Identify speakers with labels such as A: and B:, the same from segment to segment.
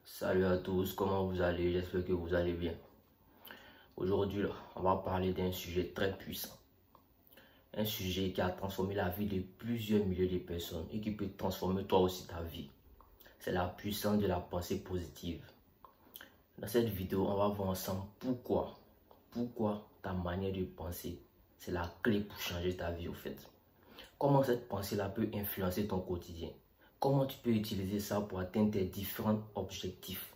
A: Salut à tous, comment vous allez? J'espère que vous allez bien. Aujourd'hui, on va parler d'un sujet très puissant. Un sujet qui a transformé la vie de plusieurs milliers de personnes et qui peut transformer toi aussi ta vie. C'est la puissance de la pensée positive. Dans cette vidéo, on va voir ensemble pourquoi ta manière de penser, c'est la clé pour changer ta vie au fait. Comment cette pensée-là peut influencer ton quotidien. Comment tu peux utiliser ça pour atteindre tes différents objectifs.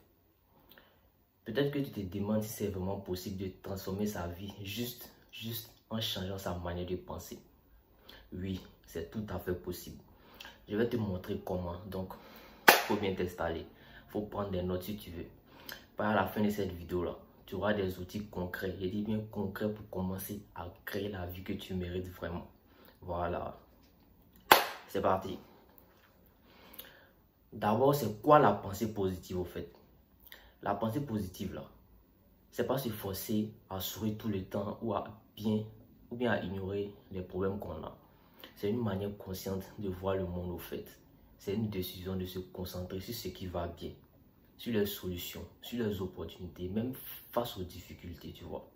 A: Peut-être que tu te demandes si c'est vraiment possible de transformer sa vie juste en changeant sa manière de penser. Oui, c'est tout à fait possible. Je vais te montrer comment. Donc, il faut bien t'installer. Il faut prendre des notes si tu veux. Par la fin de cette vidéo-là, tu auras des outils concrets. Je dis bien concrets pour commencer à créer la vie que tu mérites vraiment. Voilà. C'est parti. D'abord, c'est quoi la pensée positive au fait? La pensée positive là, c'est pas se forcer à sourire tout le temps ou bien à ignorer les problèmes qu'on a. C'est une manière consciente de voir le monde au fait. C'est une décision de se concentrer sur ce qui va bien, sur les solutions, sur les opportunités, même face aux difficultés, tu vois.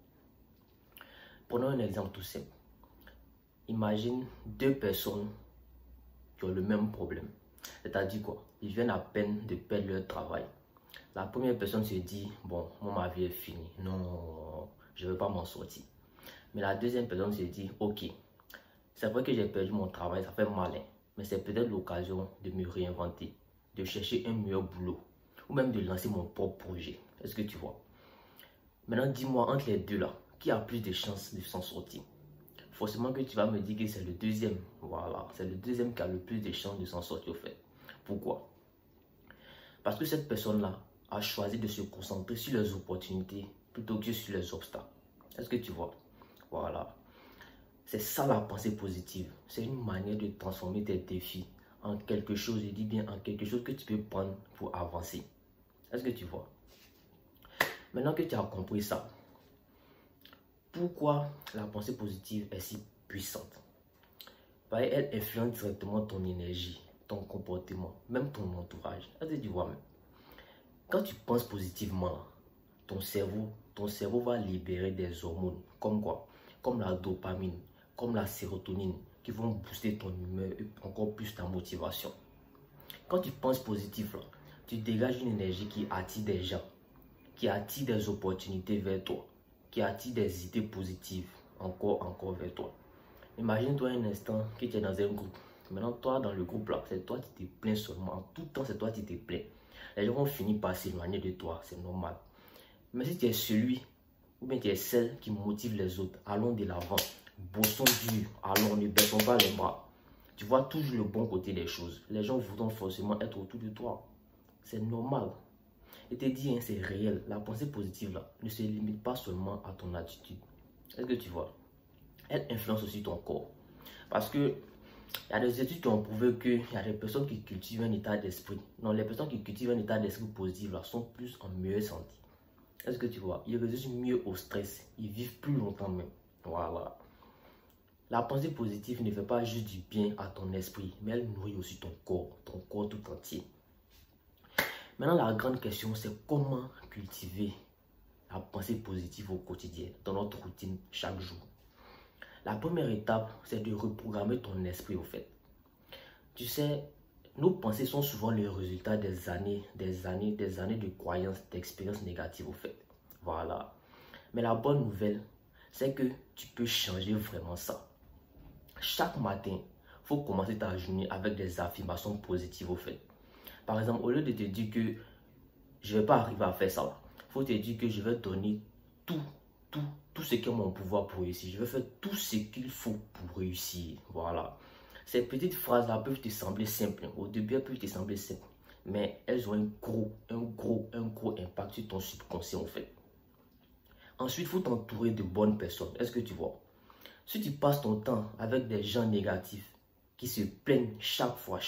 A: Prenons un exemple tout simple. Imagine deux personnes qui ont le même problème. C'est-à-dire quoi? Ils viennent à peine de perdre leur travail. La première personne se dit, bon, moi ma vie est finie, non, je ne vais pas m'en sortir. Mais la deuxième personne se dit, ok, c'est vrai que j'ai perdu mon travail, ça fait mal, mais c'est peut-être l'occasion de me réinventer, de chercher un meilleur boulot, ou même de lancer mon propre projet. Est-ce que tu vois? Maintenant, dis-moi, entre les deux là, qui a plus de chances de s'en sortir? Forcément que tu vas me dire que c'est le deuxième. Voilà, c'est le deuxième qui a le plus de chances de s'en sortir au fait. Pourquoi? Parce que cette personne-là a choisi de se concentrer sur les opportunités plutôt que sur les obstacles. Est-ce que tu vois? Voilà. C'est ça la pensée positive. C'est une manière de transformer tes défis en quelque chose, je dis bien en quelque chose que tu peux prendre pour avancer. Est-ce que tu vois? Maintenant que tu as compris ça, pourquoi la pensée positive est si puissante? Parce qu'elle influence directement ton énergie, ton comportement, même ton entourage. Est-ce que tu vois même? Quand tu penses positivement, ton cerveau va libérer des hormones comme quoi? Comme la dopamine, comme la sérotonine qui vont booster ton humeur et encore plus ta motivation. Quand tu penses positif, tu dégages une énergie qui attire des gens, qui attire des opportunités vers toi, qui attire des idées positives encore vers toi. Imagine-toi un instant que tu es dans un groupe. Maintenant, toi, dans le groupe là, c'est toi qui te plains seulement. En tout temps, c'est toi qui te plains. Les gens vont finir par s'éloigner de toi, c'est normal. Mais si tu es celui ou bien tu es celle qui motive les autres, allons de l'avant, bossons dur, allons, ne baissons pas les bras. Tu vois toujours le bon côté des choses. Les gens voudront forcément être autour de toi. C'est normal. Et te dis, c'est réel. La pensée positive là ne se limite pas seulement à ton attitude. Est-ce que tu vois? Elle influence aussi ton corps. Parce que il y a des études qui ont prouvé qu'il y a des personnes qui cultivent un état d'esprit. Non, les personnes qui cultivent un état d'esprit positif là sont plus en meilleure santé. Est-ce que tu vois? Ils résistent mieux au stress. Ils vivent plus longtemps même. Voilà. La pensée positive ne fait pas juste du bien à ton esprit, mais elle nourrit aussi ton corps tout entier. Maintenant, la grande question, c'est comment cultiver la pensée positive au quotidien, dans notre routine chaque jour. La première étape, c'est de reprogrammer ton esprit au fait. Tu sais, nos pensées sont souvent le résultat des années de croyances, d'expériences négatives au fait. Voilà. Mais la bonne nouvelle, c'est que tu peux changer vraiment ça. Chaque matin, il faut commencer ta journée avec des affirmations positives au fait. Par exemple, au lieu de te dire que je ne vais pas arriver à faire ça, il faut te dire que je vais donner tout ce qui est mon pouvoir pour réussir. Je vais faire tout ce qu'il faut pour réussir. Voilà. Ces petites phrases-là peuvent te sembler simples. Au début, elles peuvent te sembler simples. Mais elles ont un gros impact sur ton subconscient en fait. Ensuite, il faut t'entourer de bonnes personnes. Est-ce que tu vois? Si tu passes ton temps avec des gens négatifs qui se plaignent chaque fois, tu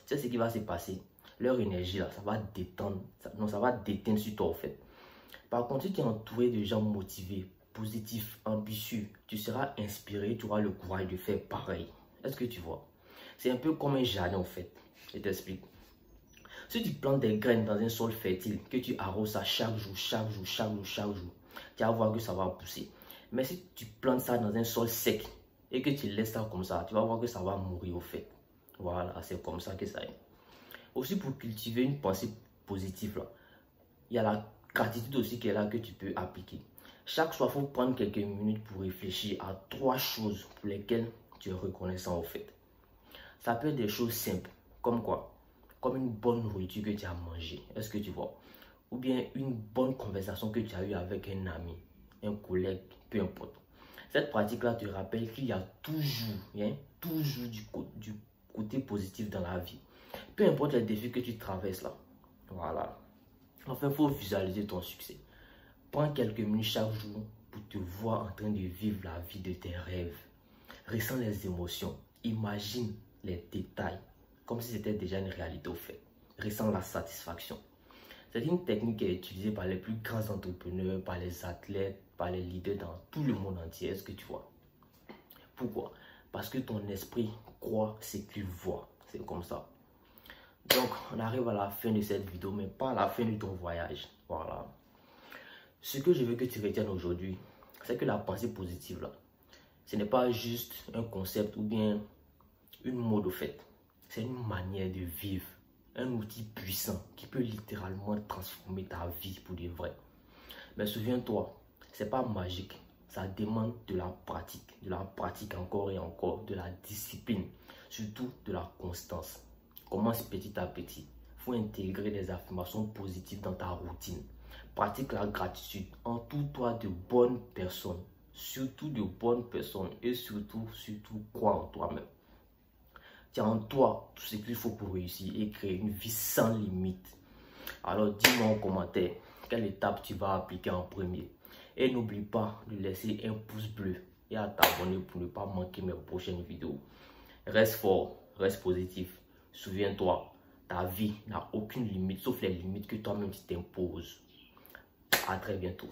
A: sais ce qui va se passer? Leur énergie, là, ça va détendre. Ça va déteindre sur toi en fait. Par contre, si tu es entouré de gens motivés, positifs, ambitieux, tu seras inspiré, tu auras le courage de faire pareil. Est-ce que tu vois? C'est un peu comme un jardin en fait. Je t'explique. Si tu plantes des graines dans un sol fertile, que tu arroses ça chaque jour, tu vas voir que ça va pousser. Mais si tu plantes ça dans un sol sec et que tu laisses ça comme ça, tu vas voir que ça va mourir au fait. Voilà, c'est comme ça que ça est. Aussi, pour cultiver une pensée positive, là, il y a la gratitude aussi qui est là que tu peux appliquer. Chaque soir, il faut prendre quelques minutes pour réfléchir à 3 choses pour lesquelles tu es reconnaissant au fait. Ça peut être des choses simples, comme quoi? Comme une bonne nourriture que tu as mangée, est-ce que tu vois? Ou bien une bonne conversation que tu as eue avec un ami, un collègue, peu importe. Cette pratique-là te rappelle qu'il y a toujours du côté positif dans la vie. Peu importe les défis que tu traverses là. Voilà. Enfin, il faut visualiser ton succès. Prends quelques minutes chaque jour pour te voir en train de vivre la vie de tes rêves. Ressens les émotions. Imagine les détails comme si c'était déjà une réalité au fait. Ressens la satisfaction. C'est une technique qui est utilisée par les plus grands entrepreneurs, par les athlètes, par les leaders dans tout le monde entier. Est-ce que tu vois? Pourquoi? Parce que ton esprit croit ce qu'il voit. C'est comme ça. Donc, on arrive à la fin de cette vidéo, mais pas à la fin de ton voyage. Voilà. Ce que je veux que tu retiennes aujourd'hui, c'est que la pensée positive, là, ce n'est pas juste un concept ou bien une mode au fait. C'est une manière de vivre, un outil puissant qui peut littéralement transformer ta vie pour de vrai. Mais souviens-toi, ce n'est pas magique. Ça demande de la pratique encore et encore, de la discipline, surtout de la constance. Commence petit à petit. Il faut intégrer des affirmations positives dans ta routine. Pratique la gratitude. Entoure-toi de bonnes personnes. Surtout de bonnes personnes. Et surtout, crois en toi-même. Tu as en toi tout ce qu'il faut pour réussir et créer une vie sans limite. Alors dis-moi en commentaire quelle étape tu vas appliquer en premier. Et n'oublie pas de laisser un pouce bleu et à t'abonner pour ne pas manquer mes prochaines vidéos. Reste fort, reste positif. Souviens-toi, ta vie n'a aucune limite sauf les limites que toi-même tu t'imposes. À très bientôt.